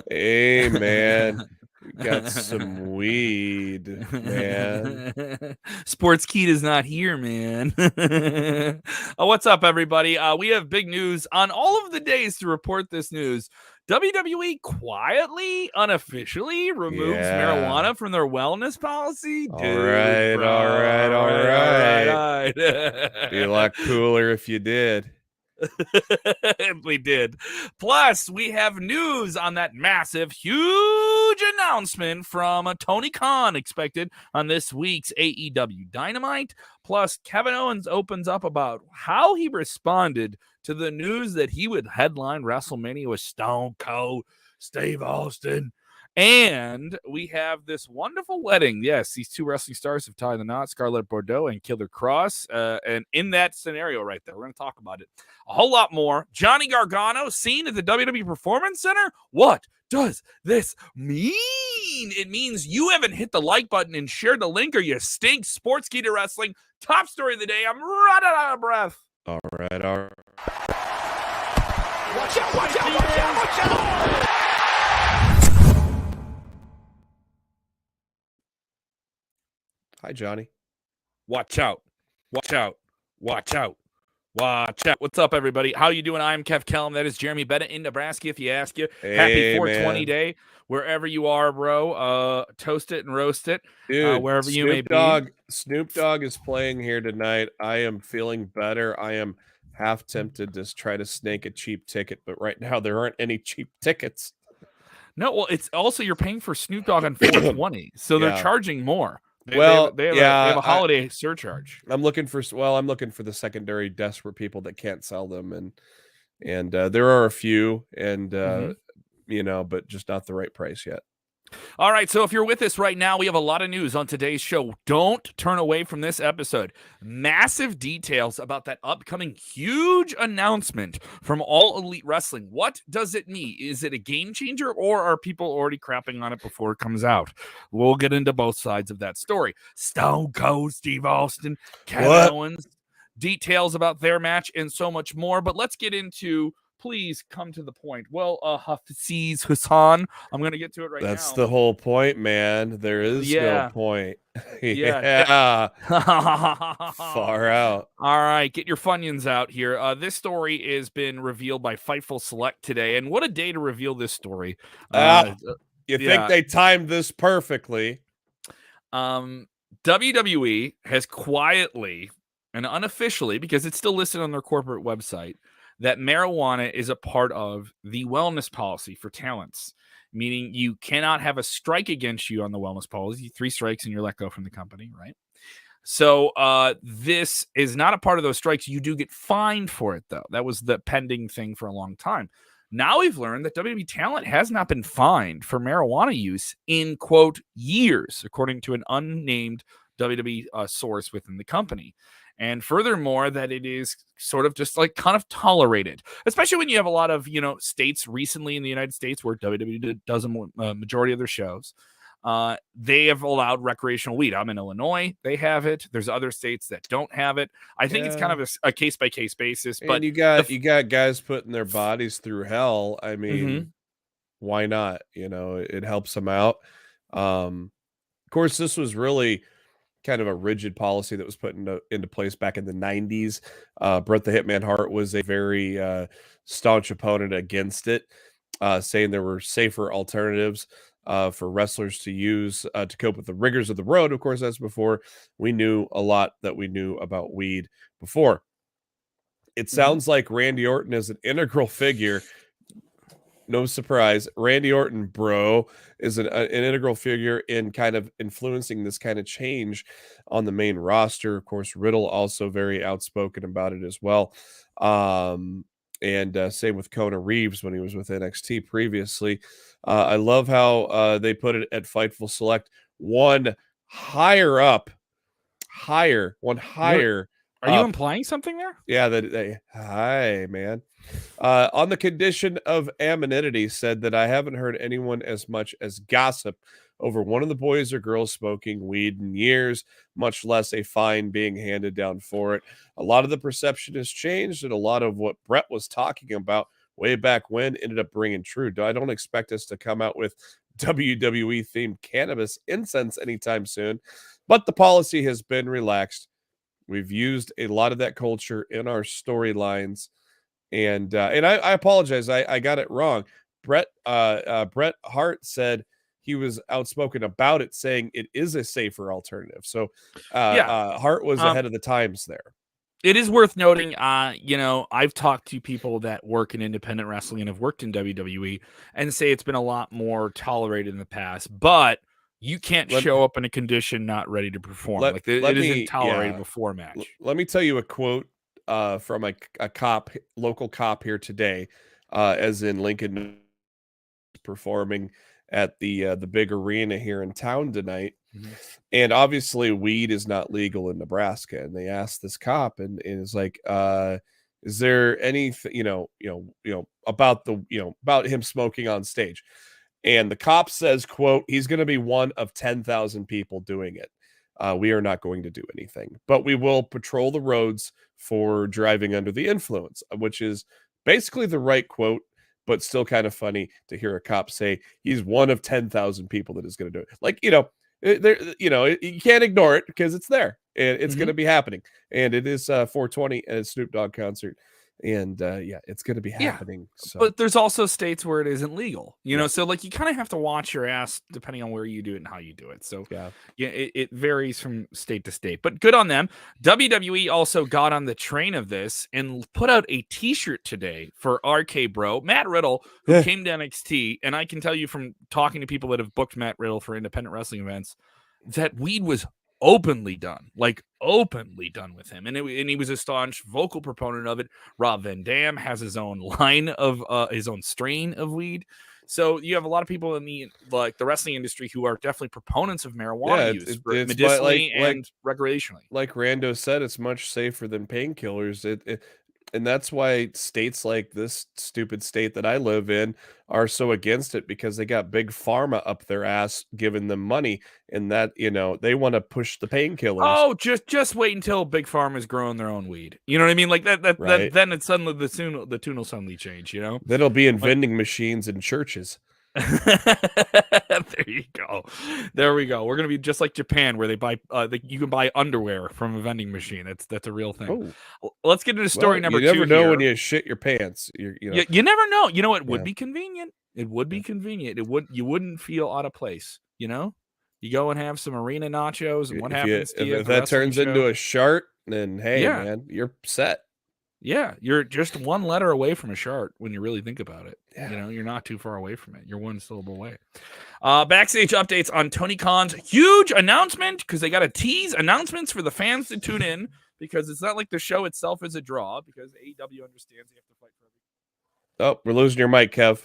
Hey, man. We got some weed, man. Sportskeeda not here, man. What's up, everybody? We have big news on all of the days to report this news. WWE quietly, unofficially removes marijuana from their wellness policy. All Dude, right, bro. all right. All right. Be a lot cooler if you did. We did. Plus, we have news on that massive, huge announcement from Tony Khan expected on this week's AEW Dynamite. Plus, Kevin Owens opens up about how he responded to the news that he would headline WrestleMania with Stone Cold Steve Austin. And we have this wonderful wedding. Yes, these two wrestling stars have tied the knot, Scarlett Bordeaux and Killer Kross. And in that scenario right there, we're going to talk about it a whole lot more. Johnny Gargano seen at the WWE Performance Center? What does this mean? It means you haven't hit the like button and shared the link or you stink. Sportskeeda Wrestling, top story of the day. I'm running out of breath. All right. Watch out. Hi, Johnny. Watch out. What's up, everybody? How you doing? I'm Kev Kellam. That is Jeremy Bennett in Nebraska, if you ask you. Hey, happy 420 man. day, wherever you are, bro. Toast it and roast it, Dude, wherever you may be. Snoop Dogg is playing here tonight. I am feeling better. I am half tempted to try to snake a cheap ticket, but right now there aren't any cheap tickets. No, well, it's also you're paying for Snoop Dogg on 420, so they're charging more. They have a holiday surcharge. I'm looking for the secondary desperate people that can't sell them, and there are a few, and but just not the right price yet. All right, so if you're with us right now, we have a lot of news on today's show. Don't turn away from this episode. Massive details about that upcoming huge announcement from All Elite Wrestling. What does it mean? Is it a game changer, or are people already crapping on it before it comes out? We'll get into both sides of that story. Stone Cold Steve Austin, Kevin Owens, details about their match, and so much more. But let's get into... Please come to the point. Well, Hafiz Hassan, I'm going to get to it now. That's the whole point, man. There is no point. Yeah. Far out. All right, get your Funyuns out here. This story has been revealed by Fightful Select today, and what a day to reveal this story. You think they timed this perfectly? WWE has quietly and unofficially, because it's still listed on their corporate website, that marijuana is a part of the wellness policy for talents, meaning you cannot have a strike against you on the wellness policy. 3 strikes and you're let go from the company, right? So this is not a part of those strikes. You do get fined for it, though. That was the pending thing for a long time. Now we've learned that WWE talent has not been fined for marijuana use in, quote, years, according to an unnamed WWE source within the company. And furthermore, that it is sort of just like kind of tolerated, especially when you have a lot of, states recently in the United States where WWE does a majority of their shows. They have allowed recreational weed. I'm in Illinois. They have it. There's other states that don't have it. I think it's kind of a case-by-case basis. And but you got guys putting their bodies through hell. I mean, why not? It helps them out. Of course, this was really kind of a rigid policy that was put into place back in the 90s. Bret the Hitman Hart was a very staunch opponent against it, saying there were safer alternatives for wrestlers to use to cope with the rigors of the road. Of course, that's before we knew a lot that we knew about weed before. It sounds like Randy Orton is an integral figure. No surprise. Randy Orton, bro, is an integral figure in kind of influencing this kind of change on the main roster. Of course, Riddle also very outspoken about it as well. And same with Kona Reeves when he was with NXT previously. I love how they put it at Fightful Select. One higher. Are you implying something there? Yeah, hi, man. On the condition of anonymity, said that I haven't heard anyone as much as gossip over one of the boys or girls smoking weed in years, much less a fine being handed down for it. A lot of the perception has changed, and a lot of what Bret was talking about way back when ended up bringing true. I don't expect us to come out with WWE themed cannabis incense anytime soon, but the policy has been relaxed. We've used a lot of that culture in our storylines, and I apologize, I got it wrong. Bret Hart said he was outspoken about it, saying it is a safer alternative. So Hart was ahead of the times there. It is worth noting, I've talked to people that work in independent wrestling and have worked in WWE and say it's been a lot more tolerated in the past, but you can't show up in a condition not ready to perform. It isn't tolerated before a match. Let me tell you a quote from a cop, local cop here today, as in Lincoln performing at the big arena here in town tonight. Mm-hmm. And obviously weed is not legal in Nebraska. And they asked this cop and is like, is there anything, about about him smoking on stage? And the cop says, quote, he's going to be one of 10,000 people doing it. We are not going to do anything, but we will patrol the roads for driving under the influence, which is basically the right quote, but still kind of funny to hear a cop say he's one of 10,000 people that is going to do it. You can't ignore it because it's there and it's going to be happening. And it is 420 and it's Snoop Dogg concert. And it's going to be happening. So. But there's also states where it isn't legal, so you kind of have to watch your ass depending on where you do it and how you do it. So it varies from state to state, but good on them. WWE also got on the train of this and put out a t-shirt today for RK Bro, Matt Riddle, who came to NXT. And I can tell you from talking to people that have booked Matt Riddle for independent wrestling events that weed was openly done with him, and he was a staunch vocal proponent of it. Rob Van Dam has his own line of his own strain of weed, so you have a lot of people in the wrestling industry who are definitely proponents of marijuana use medicinally and recreationally. Like Rando said, it's much safer than painkillers. And that's why states like this stupid state that I live in are so against it, because they got big pharma up their ass giving them money, and that they want to push the painkillers. Oh, just wait until big pharma's growing their own weed. You know what I mean? Like that right. Then it's suddenly the tune will suddenly change. Then it'll be in vending machines in churches. There you go. There we go. We're gonna be just like Japan, where they buy you can buy underwear from a vending machine. That's a real thing. Oh. Let's get into story number 2. You never know when you shit your pants. You never know. It would be convenient. It would be convenient. You wouldn't feel out of place. You go and have some arena nachos, and what happens to you? If that turns into a shirt, then hey, man, you're set. Yeah, you're just one letter away from a chart when you really think about it. Yeah. You're not too far away from it. You're one syllable away. Backstage updates on Tony Khan's huge announcement, because they got to tease announcements for the fans to tune in, because it's not like the show itself is a draw, because AEW understands they have to fight for everything. Oh, we're losing your mic, Kev.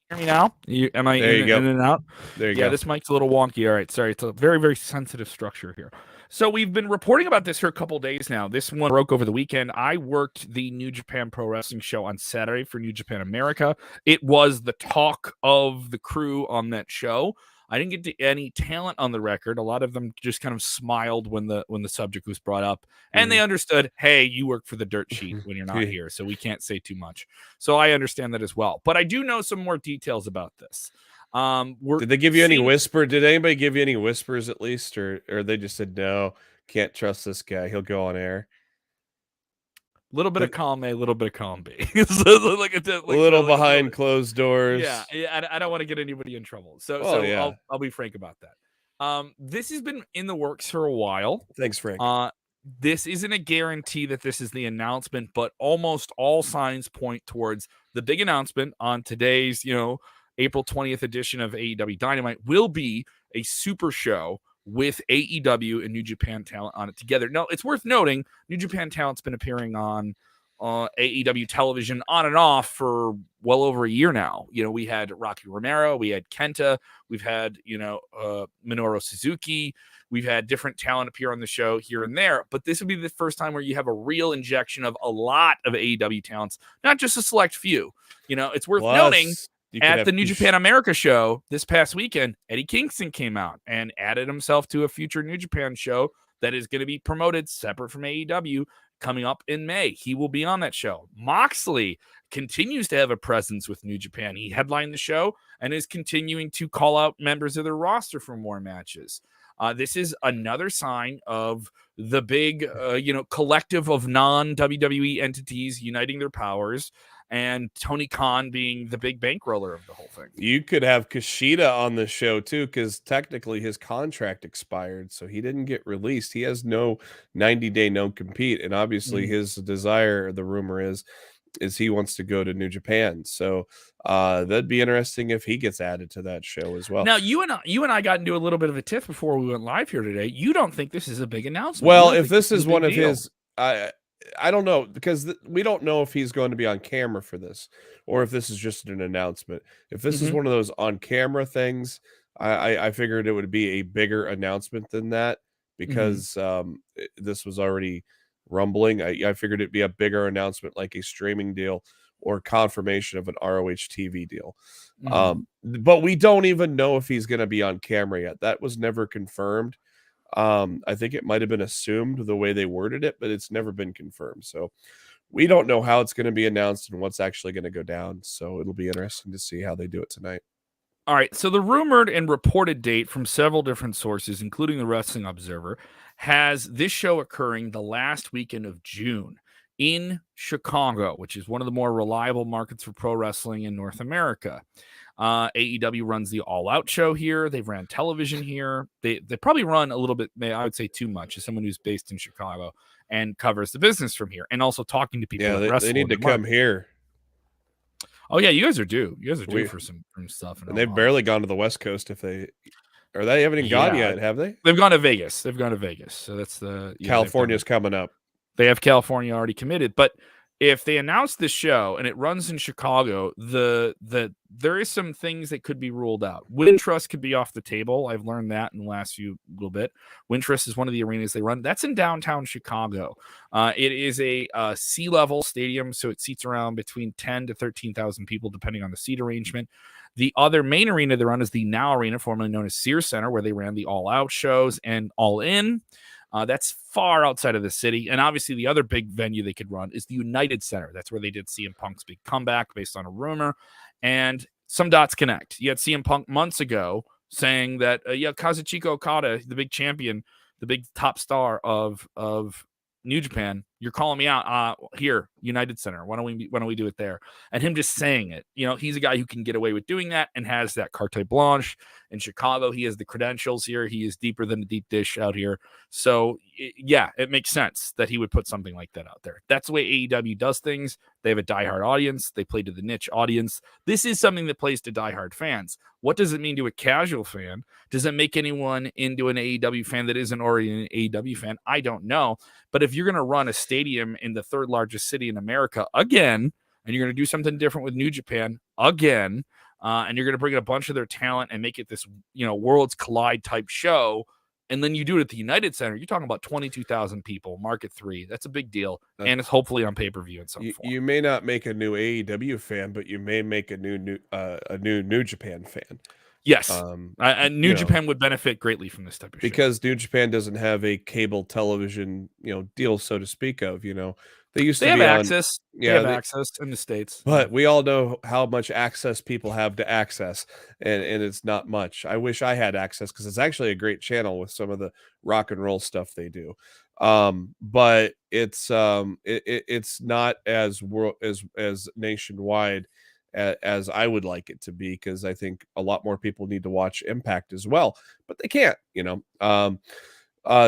Hear me now? Am I in and out? There you go. Yeah, this mic's a little wonky. All right, sorry. It's a very, very sensitive structure here. So we've been reporting about this for a couple days now. This one broke over the weekend. I worked the New Japan Pro Wrestling show on Saturday for New Japan America. It was the talk of the crew on that show. I didn't get to any talent on the record. A lot of them just kind of smiled when the subject was brought up, and they understood, hey, you work for the dirt sheet when you're not here, so we can't say too much. So I understand that as well. But I do know some more details about this. Did they give you any whisper? Did anybody give you any whispers at least, or they just said no, can't trust this guy, he'll go on air? A little bit of column A, a little bit of column B. A little behind closed doors. Yeah, I don't want to get anybody in trouble. So I'll be frank about that. This has been in the works for a while. Thanks, Frank. This isn't a guarantee that this is the announcement, but almost all signs point towards the big announcement on today's, April 20th edition of AEW Dynamite will be a super show with AEW and New Japan talent on it together. Now, it's worth noting, New Japan talent's been appearing on AEW television on and off for well over a year now. We had Rocky Romero, we had Kenta, we've had, Minoru Suzuki, we've had different talent appear on the show here and there, but this would be the first time where you have a real injection of a lot of AEW talents, not just a select few. It's worth noting, at the New Japan America show this past weekend, Eddie Kingston came out and added himself to a future New Japan show that is going to be promoted separate from AEW coming up in May. He will be on that show. Moxley continues to have a presence with New Japan. He headlined the show and is continuing to call out members of their roster for more matches. This is another sign of the big, collective of non-WWE entities uniting their powers, and Tony Khan being the big bankroller of the whole thing. You could have Kushida on the show too, because technically his contract expired, so he didn't get released. He has no 90-day no-compete, and obviously his desire, the rumor is he wants to go to New Japan. So that'd be interesting if he gets added to that show as well. Now, you and I got into a little bit of a tiff before we went live here today. You don't think this is a big announcement? Well, if this is one of his, I don't know, because we don't know if he's going to be on camera for this or if this is just an announcement. If this is one of those on camera things, I figured it would be a bigger announcement than that, because this was already rumbling. I figured it'd be a bigger announcement, like a streaming deal or confirmation of an ROH TV deal. But we don't even know if he's going to be on camera yet. That was never confirmed. I think it might have been assumed the way they worded it, but it's never been confirmed. So we don't know how it's going to be announced and what's actually going to go down. So it'll be interesting to see how they do it tonight. All right. So the rumored and reported date from several different sources, including the Wrestling Observer, has this show occurring the last weekend of June in Chicago, which is one of the more reliable markets for pro wrestling in North America. AEW runs the All Out show here. They've ran television here. They probably run a little bit, I would say too much, as someone who's based in Chicago and covers the business from here, and also talking to people. Yeah, they need to come here. Oh yeah, you guys are due. You guys are due for some stuff. And they've barely gone to the West Coast. They haven't even gone yet, have they? They've gone to Vegas. So that's California's coming up. They have California already committed, but if they announce this show and it runs in Chicago, there is some things that could be ruled out. Wintrust could be off the table. I've learned that in the last little bit. Wintrust is one of the arenas they run. That's in downtown Chicago. It is a sea-level stadium, so it seats around between 10 to 13,000 people, depending on the seat arrangement. The other main arena they run is the Now Arena, formerly known as Sears Center, where they ran the All Out shows and All In. That's far outside of the city. And obviously the other big venue they could run is the United Center. That's where they did CM Punk's big comeback based on a rumor. And some dots connect. You had CM Punk months ago saying that, Kazuchika Okada, the big champion, the big top star of New Japan, you're calling me out here, United Center. Why don't we do it there? And him just saying it, he's a guy who can get away with doing that and has that carte blanche. In Chicago, he has the credentials here. He is deeper than a deep dish out here. So it makes sense that he would put something like that out there. That's the way AEW does things. They have a diehard audience. They play to the niche audience. This is something that plays to diehard fans. What does it mean to a casual fan? Does it make anyone into an AEW fan that isn't already an AEW fan? I don't know. But if you're going to run a stadium in the third largest city in America again, and you're going to do something different with New Japan again, and you're going to bring in a bunch of their talent and make it this, Worlds Collide type show, and then you do it at the United Center, you're talking about 22,000 people, market 3. That's a big deal, and it's hopefully on pay-per-view in some form. You may not make a new AEW fan, but you may make a new New Japan fan. Yes, and New Japan would benefit greatly from this type of show. Because New Japan doesn't have a cable television, deal, so to speak of. They have access. They have access in the States, but we all know how much access people have to access, and it's not much. I wish I had access because it's actually a great channel with some of the rock and roll stuff they do. But it's not as nationwide as I would like it to be, because I think a lot more people need to watch Impact as well, but they can't.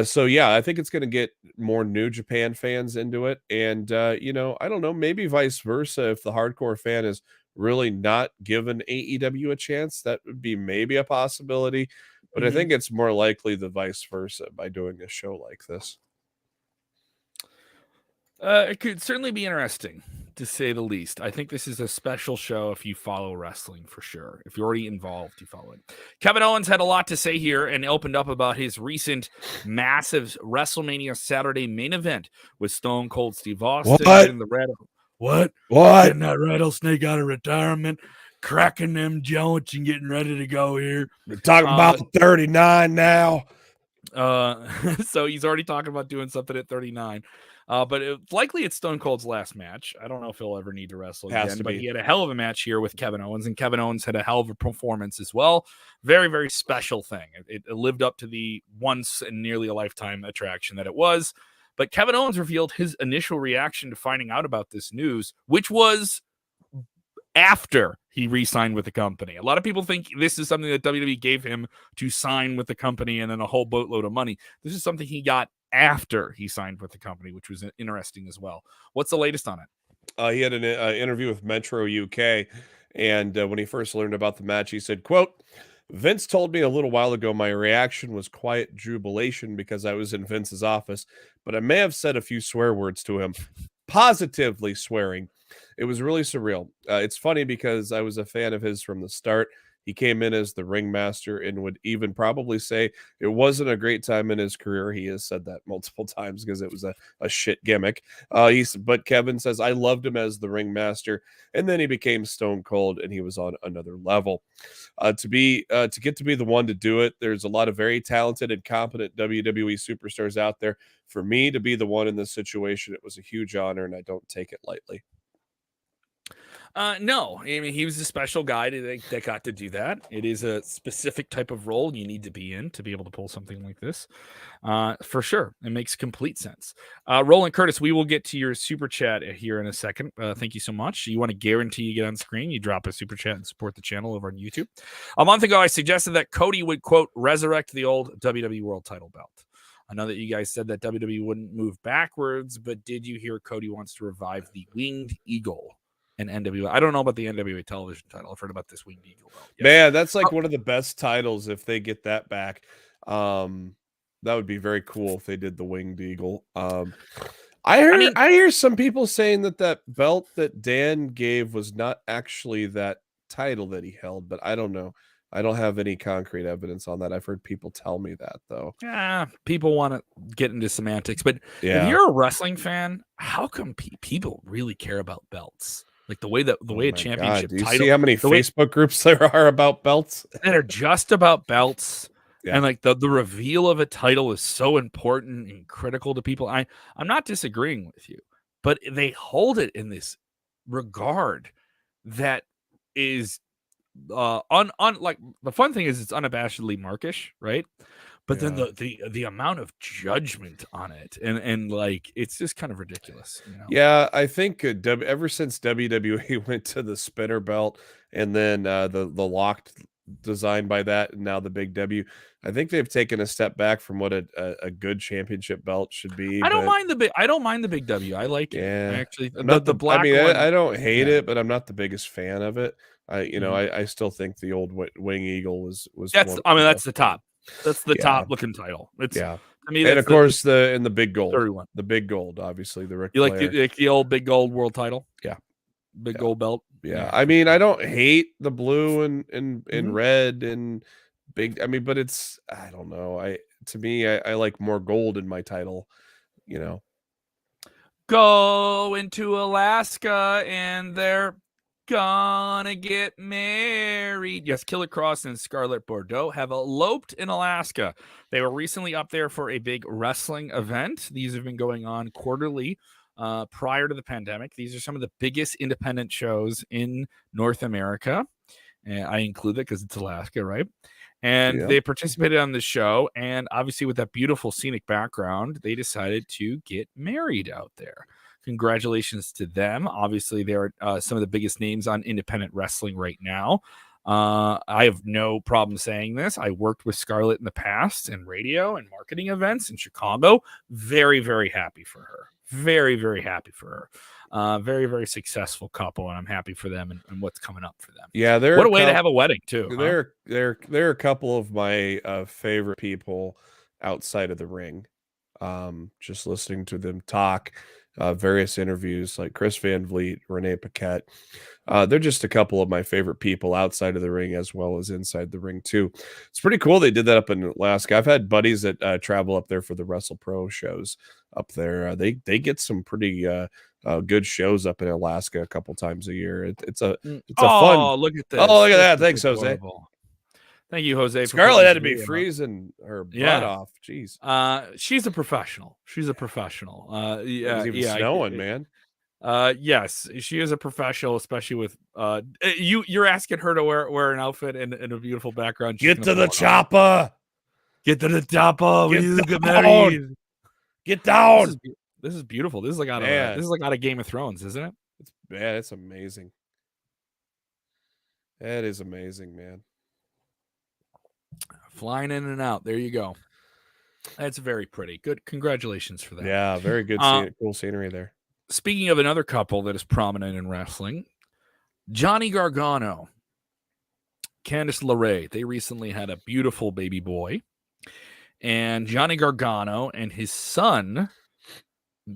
So yeah, I think it's going to get more New Japan fans into it. And, I don't know, maybe vice versa. If the hardcore fan is really not given AEW a chance, that would be maybe a possibility, but I think it's more likely the vice versa by doing a show like this. It could certainly be interesting, to say the least. I think this is a special show if you follow wrestling, for sure. If you're already involved, you follow it. Kevin Owens had a lot to say here and opened up about his recent massive WrestleMania Saturday main event with Stone Cold Steve Austin. What? Getting that rattlesnake out of retirement, cracking them joints and getting ready to go here. We're talking about 39 now. So he's already talking about doing something at 39. But likely it's Stone Cold's last match. I don't know if he'll ever need to wrestle again, but he had a hell of a match here with Kevin Owens, and Kevin Owens had a hell of a performance as well. Very, very special thing. It lived up to the once and nearly a lifetime attraction that it was. But Kevin Owens revealed his initial reaction to finding out about this news, which was after he re-signed with the company. A lot of people think this is something that WWE gave him to sign with the company and then a whole boatload of money. This is something he got after he signed with the company, which was interesting as well. What's the latest on it? He had an interview with Metro UK, and when he first learned about the match, he said, quote, Vince told me a little while ago my reaction was quiet jubilation because I was in Vince's office, but I may have said a few swear words to him, positively swearing. It was really surreal. It's funny because I was a fan of his from the start. He came in as the ringmaster and would even probably say it wasn't a great time in his career. He has said that multiple times because it was a shit gimmick. But Kevin says, I loved him as the ringmaster, and then he became Stone Cold, and he was on another level. To get to be the one to do it, there's a lot of very talented and competent WWE superstars out there. For me to be the one in this situation, it was a huge honor, and I don't take it lightly. No, I mean, he was a special guy that got to do that. It is a specific type of role you need to be in to be able to pull something like this. For sure. It makes complete sense. Roland Curtis, we will get to your super chat here in a second. Thank you so much. You want to guarantee you get on screen, you drop a super chat and support the channel over on YouTube. A month ago, I suggested that Cody would, quote, resurrect the old WWE World title belt. I know that you guys said that WWE wouldn't move backwards, but did you hear Cody wants to revive the Winged Eagle? And NWA. I don't know about the NWA television title. I've heard about this Winged Eagle belt. Yes. Man, that's like one of the best titles if they get that back. That would be very cool if they did the Winged Eagle. I hear some people saying that belt that Dan gave was not actually that title that he held, but I don't know. I don't have any concrete evidence on that. I've heard people tell me that, though. Yeah, people want to get into semantics, but if you're a wrestling fan, how come people really care about belts? Like the way a championship do you title. See how many Facebook groups there are about belts that are just about belts? Yeah. And like the reveal of a title is so important and critical to people. I'm not disagreeing with you, but they hold it in this regard that is like the fun thing is it's unabashedly markish, right? But then the amount of judgment on it and like it's just kind of ridiculous. You know? Yeah, I think ever since WWE went to the spinner belt and then the locked design by that, and now the Big W, I think they've taken a step back from what a good championship belt should be. I don't mind the Big W. I like it. Actually, the black. I mean, one, I don't hate it, but I'm not the biggest fan of it. I still think the old Wing Eagle was. That's the top. That's the top looking title. It's I mean, and of course the big gold, 31. The big gold, obviously the Ric you Flair. like the old big gold world title. Big gold belt. I mean, I don't hate the blue and red and big. I mean, but it's I don't know. I like more gold in my title. You know, go into Alaska and they're gonna get married. Yes, Karrion Kross and Scarlett Bordeaux have eloped in Alaska. They were recently up there for a big wrestling event. These have been going on quarterly prior to the pandemic. These are some of the biggest independent shows in North America. And I include that because it's Alaska, right? And they participated on the show. And obviously with that beautiful scenic background, they decided to get married out there. Congratulations to them. Obviously, they're some of the biggest names on independent wrestling right now. I have no problem saying this. I worked with Scarlett in the past in radio and marketing events in Chicago. Very, very happy for her. Very, very happy for her. Very, very successful couple, and I'm happy for them and what's coming up for them. Yeah, what a way to have a wedding too. They're a couple of my favorite people outside of the ring. Just listening to them talk. Various interviews like Chris Van Vliet, Renee Paquette. They're just a couple of my favorite people outside of the ring as well as inside the ring too. It's pretty cool they did that up in Alaska. I've had buddies that travel up there for the Wrestle Pro shows up there. They get some pretty good shows up in Alaska a couple times a year. It's a fun. Look at this. Oh, look at that. Thanks, Jose. Thank you, Jose. for Scarlett putting had this to be video up. freezing her butt Yeah. off. Jeez. She's a professional. She's a professional. It was even snowing, man. Yes, she is a professional, especially with you're asking her to wear an outfit and a beautiful background. She's Get gonna to pull the it off. chopper. Get to the chopper. Get We get down. married. Get down. This is beautiful. This is like out Man. of Game of Thrones, isn't it? It's amazing. That is amazing, man. Flying in and out. There you go. That's very pretty. Good. Congratulations for that. Yeah, very good. Cool scenery there. Speaking of another couple that is prominent in wrestling, Johnny Gargano, Candice LeRae. They recently had a beautiful baby boy. And Johnny Gargano and his son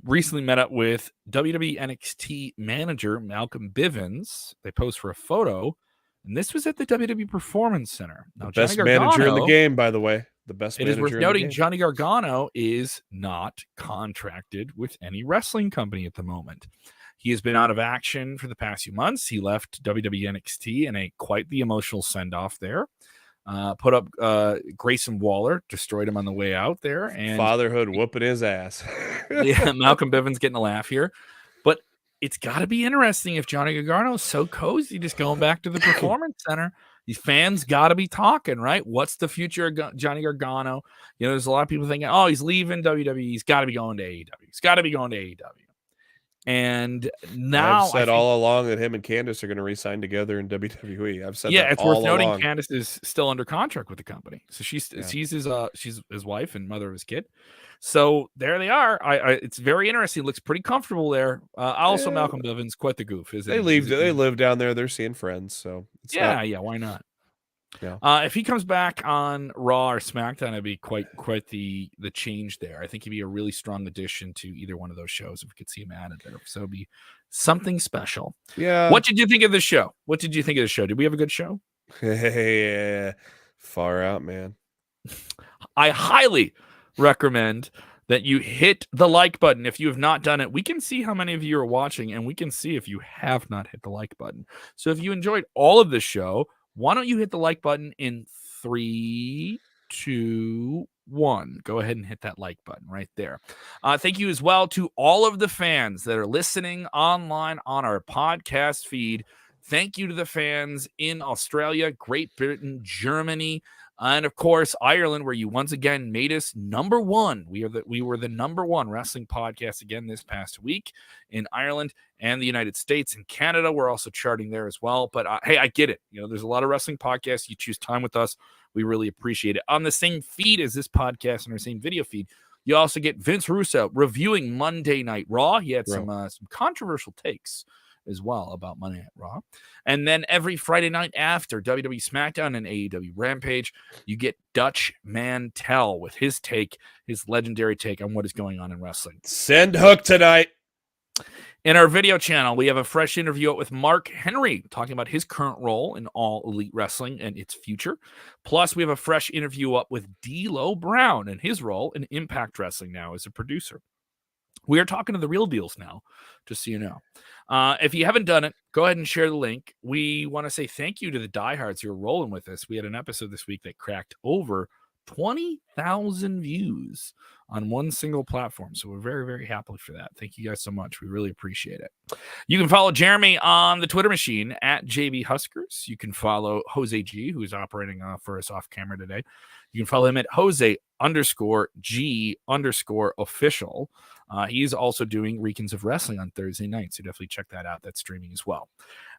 recently met up with WWE NXT manager Malcolm Bivens. They posed for a photo, and this was at the WWE Performance Center. Now, Best manager in the game, by the way. The best. It is worth noting Johnny Gargano is not contracted with any wrestling company at the moment. He has been out of action for the past few months. He left WWE NXT in quite the emotional send-off there. Put up Grayson Waller, destroyed him on the way out there. And fatherhood whooping his ass. Yeah, Malcolm Bivens getting a laugh here. But it's got to be interesting if Johnny Gargano is so cozy just going back to the Performance Center. These fans got to be talking, right? What's the future of Johnny Gargano? You know, there's a lot of people thinking, oh, he's leaving WWE. He's got to be going to AEW. He's got to be going to AEW. And now I've said all along that him and Candice are going to re-sign together in WWE. I've said that it's all worth noting along. Candice is still under contract with the company, so she's his wife and mother of his kid. So there they are. It's very interesting. Looks pretty comfortable there. Also, Malcolm Bivens, quite the goof. They live down there. They're seeing friends. So why not? Yeah. If he comes back on Raw or SmackDown, it'd be quite the change there. I think he'd be a really strong addition to either one of those shows if we could see him added there. So it'd be something special. Yeah. What did you think of the show? Did we have a good show? Yeah. Far out, man. I highly recommend that you hit the like button if you have not done it. We can see how many of you are watching, and we can see if you have not hit the like button. So if you enjoyed all of this show, why don't you hit the like button in 3, 2, 1? Go ahead and hit that like button right there. Thank you as well to all of the fans that are listening online on our podcast feed. Thank you to the fans in Australia, Great Britain, Germany, and of course, Ireland, where you once again made us number one. We were the number one wrestling podcast again this past week in Ireland and the United States and Canada. We're also charting there as well. But hey, I get it. You know, there's a lot of wrestling podcasts. You choose time with us. We really appreciate it. On the same feed as this podcast and our same video feed, you also get Vince Russo reviewing Monday Night Raw. He had some controversial takes as well about Monday Night Raw. And then every Friday night after WWE SmackDown and AEW Rampage, you get Dutch Mantel with his legendary take on what is going on in wrestling. Send Hook tonight. In our video channel, we have a fresh interview with Mark Henry talking about his current role in All Elite Wrestling and its future. Plus, we have a fresh interview up with D'Lo Brown and his role in Impact Wrestling now as a producer. We are talking to the real deals now, just so you know. If you haven't done it, go ahead and share the link. We want to say thank you to the diehards who are rolling with us. We had an episode this week that cracked over 20,000 views on one single platform. So we're very, very happy for that. Thank you guys so much. We really appreciate it. You can follow Jeremy on the Twitter machine at JB Huskers. You can follow Jose G, who's operating for us off camera today. You can follow him at Jose_G_official. He's also doing Weekends of Wrestling on Thursday night, so definitely check that out. That's streaming as well.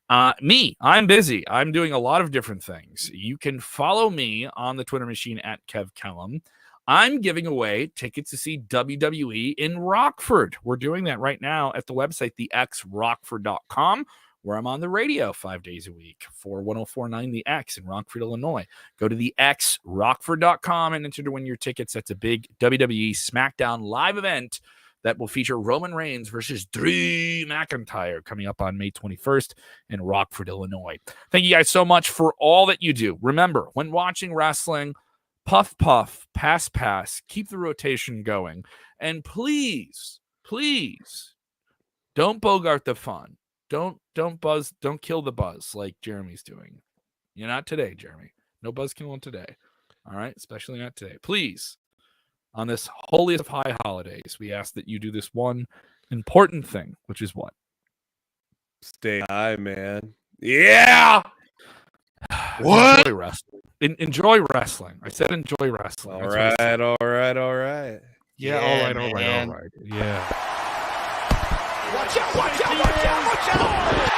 I'm busy. I'm doing a lot of different things. You can follow me on the Twitter machine at Kev Kellam. I'm giving away tickets to see WWE in Rockford. We're doing that right now at the website, thexrockford.com, where I'm on the radio 5 days a week for 104.9 The X in Rockford, Illinois. Go to thexrockford.com and enter to win your tickets. That's a big WWE SmackDown live event that will feature Roman Reigns versus Drew McIntyre coming up on May 21st in Rockford, Illinois. Thank you guys so much for all that you do. Remember, when watching wrestling, puff, puff, pass, pass, keep the rotation going. And please, don't bogart the fun. Don't buzz, don't kill the buzz like Jeremy's doing. You're not today, Jeremy. No buzzkill on today. All right, especially not today. Please, on this holiest of high holidays, we ask that you do this one important thing, which is what? Stay high, man. Yeah. What? Enjoy wrestling. Enjoy wrestling. I said enjoy wrestling. All right. Yeah, all right. Yeah. Watch out, watch out, watch out, watch out!